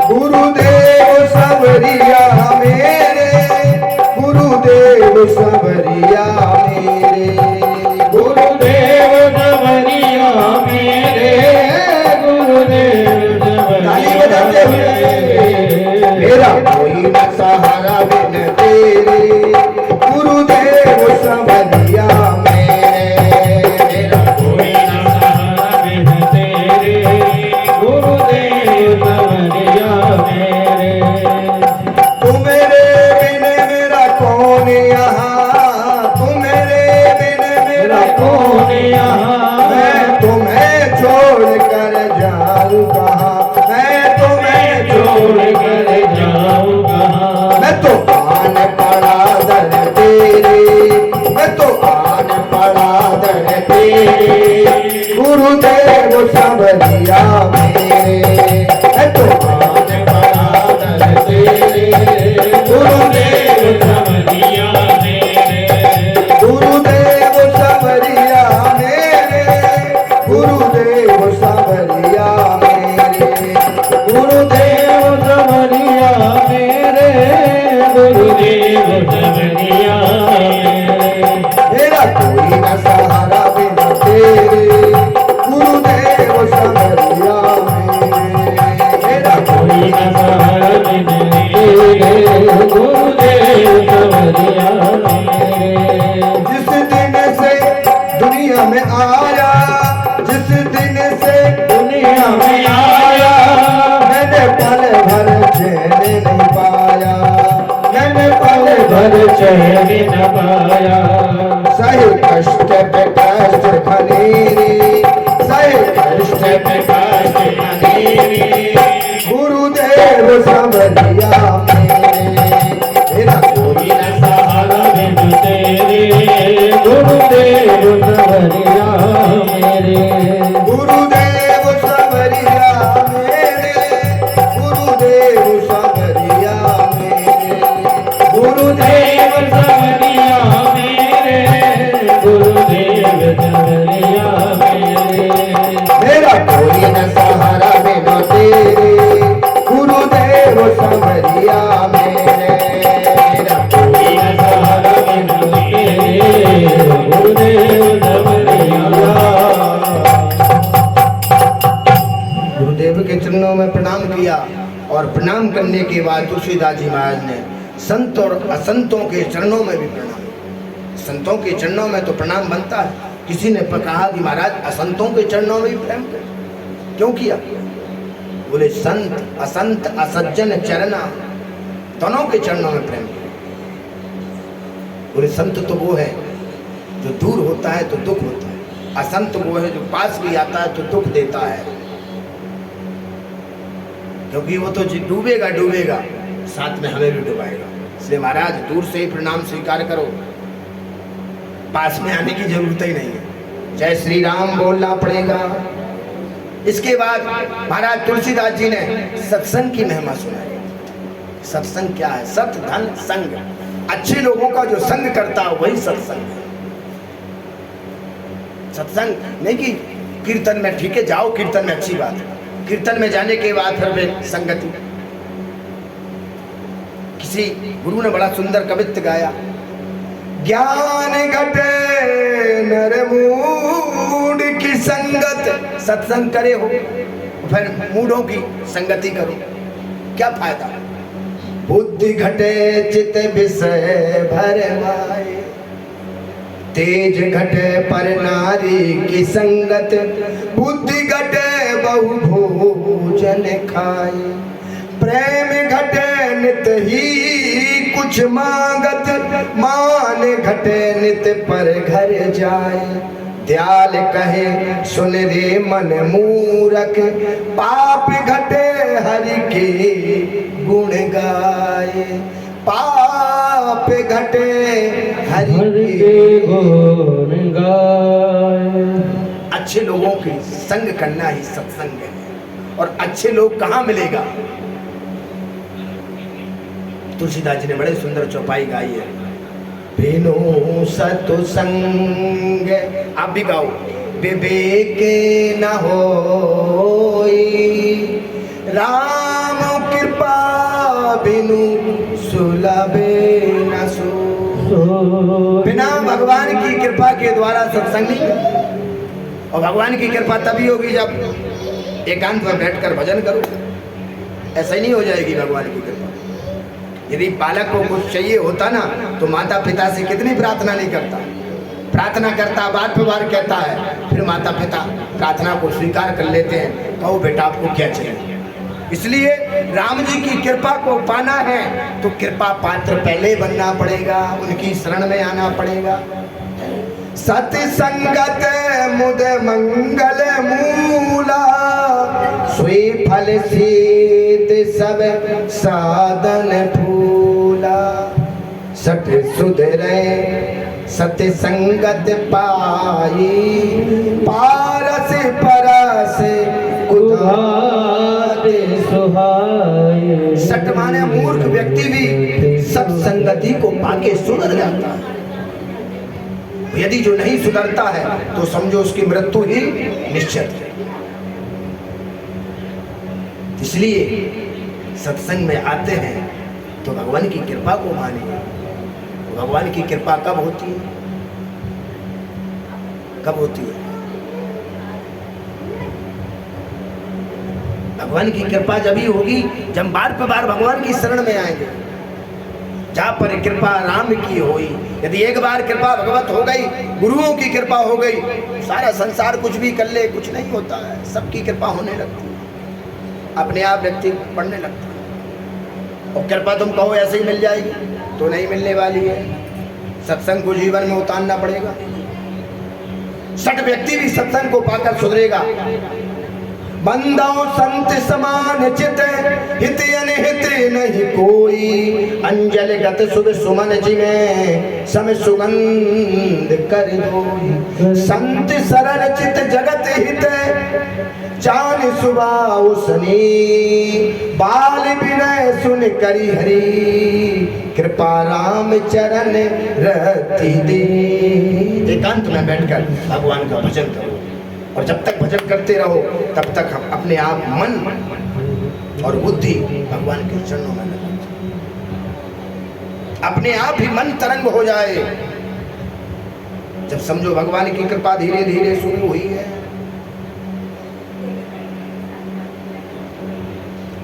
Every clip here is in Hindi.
गुरुदेव सबरिया मेरे, गुरुदेव सबरिया मेरे, गुरुदेव सबरिया मेरे, गुरुदेव सबरिया मेरे। मेरा कोई न सहारा बिन तेरे, गुरुदेव सबरिया मेरे, मेरा कोई न सहारा बिन तेरे, गुरुदेव सबरिया मेरे। तू मेरे बिन मेरा कौन यहाँ, तू मेरे बिन मेरा कौन यहाँ, मैं तुम्हें छोड़ कर जाऊँ कहाँ, मैं तुम्हें छोड़ कर जाऊँ कहाँ। मैं तो आन पड़ा दर तेरे, मैं तो आन पड़ा दर तेरे, गुरुदेव सबरिया मेरे, मैं तो आन पड़ा दर तेरे, गुरुदेव सबरिया मेरे, गुरुदेव सबरिया मेरे, गुरुदेव सबरिया मेरे, गुरुदेव सबरिया मेरे, गुरुदेव सबरिया मेरे। मेरा कोई न सहारा बिन तेरे, गुरुदेव सबरिया मेरे, मेरा कोई न सहारा बिन तेरे, गुरुदेव सबरिया मेरे। जिस दिन से दुनिया में आया, जिस दिन से दुनिया में आया, मैंने पल भर चैन नहीं पाया, मैंने पल भर भर चैन न पाया। सही कष्ट पे कष्ट खनीरी, सही कष्ट पे कष्ट खनीरी, गुरुदेव सबरिया मेरे, मेरा कोई न सहारा बिन तेरे, गुरुदेव सबरिया मेरे। गुरुदेव सबरिया मेरे, गुरुदेव सबरिया मेरे, गुरुदेव सबरिया मेरे, गुरुदेव सबरिया मेरे। मेरा कोई न सहारा बिन तेरे, गुरुदेव सबरिया मेरे, मेरा कोई न सहारा बिन तेरे, गुरुदेव सबरिया। गुरुदेव के चरणों में प्रणाम किया और प्रणाम करने के बाद तुलसीदास जी महाराज ने संत और असंतों के चरणों में भी प्रणाम। संतों के चरणों में तो प्रणाम बनता है, किसी ने कहा कि महाराज असंतों के चरणों में भी प्रेम कर, क्यों किया? बोले संत असंत असज्जन चरना, दोनों के चरणों में प्रेम किया। बोले संत तो वो है जो दूर होता है तो दुख होता है, असंत वो है जो पास भी आता है तो दुख देता है, क्योंकि वो तो डूबेगा डूबेगा साथ में हमें भी डुबाएगा। इसलिए महाराज दूर से ही प्रणाम स्वीकार करो, पास में आने की जरूरत ही नहीं है। जय श्री राम बोलना पड़ेगा। इसके बाद महाराज तुलसीदास जी ने सत्संग की महिमा सुनाई। सत्संग क्या है? सत धन संग, अच्छे लोगों का जो संग करता है वही सत्संग है। सत्संग नहीं कि कीर्तन में, ठीक है जाओ कीर्तन में, अच्छी बात है, कीर्तन में जाने के बाद फिर संगति। किसी गुरु ने बड़ा सुंदर कवित्व गाया, ज्ञान घटे नर मूड की संगत, सत्संग करे हो फिर मूढ़ों की संगति करो, क्या फायदा? बुद्धि घटे चित विषय भर माए, तेज घटे पर नारी की संगत, बुद्धि घटे बहु भोजन खाए, प्रेम घटे नित ही कुछ मांगत, मान घटे नित पर घर जाए, दयाल कहे सुन रे मन मूरख, पाप घटे हरि के गुण गाए, पाप घटे हरि के गुण गाए। अच्छे लोगों की संग करना ही सत्संग है। और अच्छे लोग कहाँ मिलेगा? तुलसीदास जी ने बड़े सुंदर चौपाई गाई है, बिनु सत्संग, आप भी गाओ, विवेक न होई, राम कृपा बिनु सुलभे न सो। बिना भगवान की कृपा के द्वारा सत्संग नहीं करता। और भगवान की कृपा तभी होगी जब एकांत में बैठकर भजन करो। ऐसा ही नहीं हो जाएगी भगवान की कृपा। यदि बालक को कुछ चाहिए होता ना तो माता पिता से कितनी प्रार्थना नहीं करता, प्रार्थना करता, बार पे बार कहता है, फिर माता पिता प्रार्थना को स्वीकार कर लेते हैं। कहो बेटा आपको क्या चाहिए। इसलिए राम जी की कृपा को पाना है तो कृपा पात्र पहले बनना पड़ेगा, उनकी शरण में आना पड़ेगा। सत्संगत मुद मंगल मूला, स्वी फल सीत सब साधन फूला। सत सुधरे सत्संगत पाई, पारस परस कुधाते सुहाए। सट माने मूर्ख व्यक्ति भी सत्संगति को पाके सुधर जाता है। यदि जो नहीं सुधरता है तो समझो उसकी मृत्यु ही निश्चित है। इसलिए सत्संग में आते हैं तो भगवान की कृपा को मानिए। भगवान की कृपा कब होती है? कब होती है? भगवान की कृपा जब ही होगी जब बार पर बार भगवान की शरण में आएंगे। जहाँ पर कृपा राम की होई, यदि एक बार कृपा भगवत हो गई, गुरुओं की कृपा हो गई, सारा संसार कुछ भी कर ले कुछ नहीं होता है। सबकी कृपा होने लगती है, अपने आप व्यक्ति पढ़ने लगता है। और कृपा तुम कहो ऐसे ही मिल जाएगी तो नहीं मिलने वाली है। सत्संग को जीवन में उतारना पड़ेगा। सठ व्यक्ति भी सत्संग को पाकर सुधरेगा। बंदाओ संत समान चित, हित अनहित नहीं कोई। अंजल गत शुभ सुमन जिमें सम सुगंध कर दो। संत सरल चित जगत हित, चान सुबह उसने। बाल विनय सुन करी हरि, कृपा राम चरण रति दे। एकांत में बैठकर भगवान का भजन करो। और जब तक भजन करते रहो तब तक हम अपने आप मन और बुद्धि भगवान के चरणों में लगाते। अपने आप ही मन तरंग हो जाए। जब समझो भगवान की कृपा धीरे धीरे शुरू हुई है।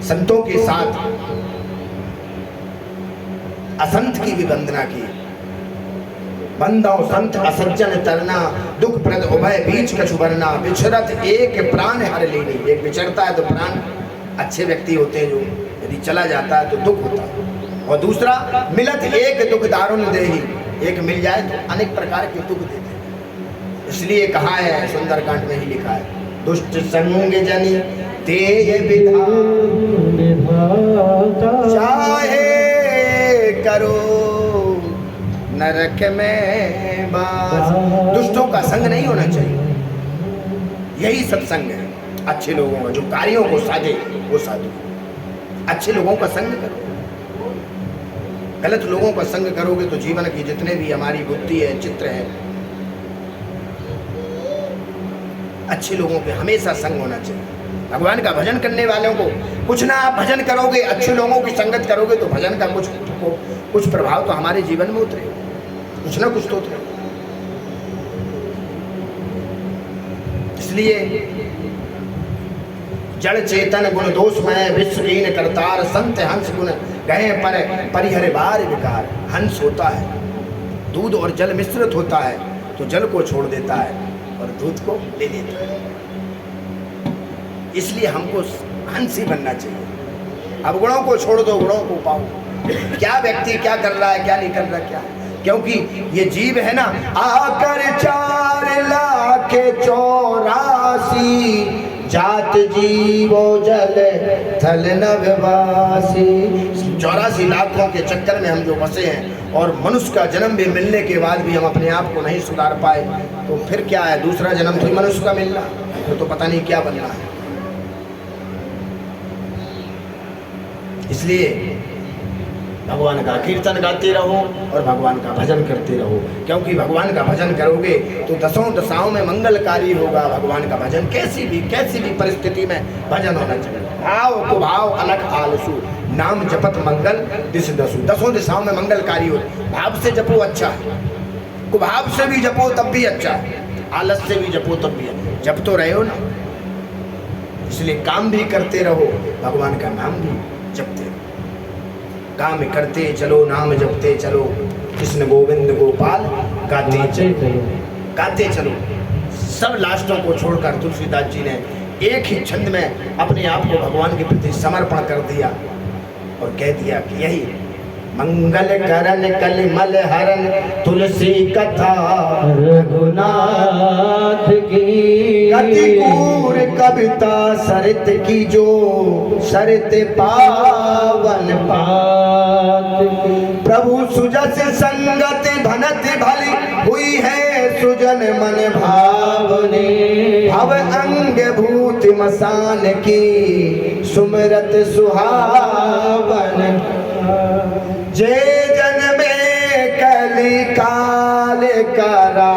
संतों के साथ असंत की भी वंदना की। बंदाओ संत असज्जन तरना, दुख प्रद उभय बीच कछु बरना। विचरत एक प्राण हर लेनी। एक विचरता है तो प्राण, अच्छे व्यक्ति होते हैं जो यदि चला जाता है तो दुख होता है। और दूसरा मिलत एक दुख दारुण देही, एक मिल जाए तो अनेक प्रकार के दुख देते हैं। इसलिए कहा है, सुंदरकांड में ही लिखा है, दुष्ट संग जनी तेय विधाता, चाहे करो नरक में बास। दुष्टों का संग नहीं होना चाहिए। यही सत्संग है अच्छे लोगों का। जो कार्यों को साधे वो साधु। अच्छे लोगों का संग करो। गलत लोगों का संग करोगे तो जीवन की जितने भी हमारी बुद्धि है, चित्र है, अच्छे लोगों के हमेशा संग होना चाहिए। भगवान का भजन करने वालों को कुछ ना आप भजन करोगे, अच्छे लोगों की संगत करोगे तो भजन का कुछ प्रभाव तो हमारे जीवन में उतरेगा, कुछ ना कुछ तो उतरेगा। इसलिए जड़ चेतन गुण दोषमय विश्वहीन करतार, संत हंस गुण गए पर परिहर बार विकार। हंस होता है, दूध और जल मिश्रित होता है तो जल को छोड़ देता है और दूध को ले लेता है। इसलिए हमको हंस ही बनना चाहिए। अब गुणों को छोड़ दो, गुणों को पाओ। क्या व्यक्ति क्या कर रहा है, क्या नहीं कर रहा, क्या, क्योंकि ये जीव है ना, आकर 4,84,000 जात जीवो जल थल नभवासी। 84 लाखों के चक्कर में हम जो बसे हैं और मनुष्य का जन्म भी मिलने के बाद भी हम अपने आप को नहीं सुधार पाए तो फिर क्या है, दूसरा जन्म तो मनुष्य का मिलना, तो पता नहीं क्या बनना है। इसलिए भगवान का कीर्तन गाते रहो और भगवान का भजन करते रहो, क्योंकि भगवान का भजन करोगे तो दसों दशाओं में मंगलकारी होगा। भगवान का भजन कैसी भी परिस्थिति में भजन होना चाहिए। भाव कुभाव अलग आलसु, नाम जपत मंगल दिस दसु, दसों दिशाओं में मंगलकारी हो। भाव से जपो अच्छा है, कुभाव से भी जपो तब भी अच्छा है, आलस से भी जपो तब भी है। जप तो रहे हो ना, इसलिए काम भी करते रहो, भगवान का नाम भी जपते रहो। काम करते चलो, नाम जपते चलो, कृष्ण गोविंद गोपाल गाते चलो, गाते चलो। सब लास्टों को छोड़कर तुलसीदास जी ने एक ही छंद में अपने आप को भगवान के प्रति समर्पण कर दिया और कह दिया कि यही मंगल करण कलिमल हरण तुलसी कथा रघुनाथ की, कतिकूर कविता सरित की जो सरित पावन पात की। प्रभु सुजस संगत भनत भली हुई है सुजन मन भावने, भव अंग भूत मसान की सुमरत सुहावन। जे जन में कली काल करा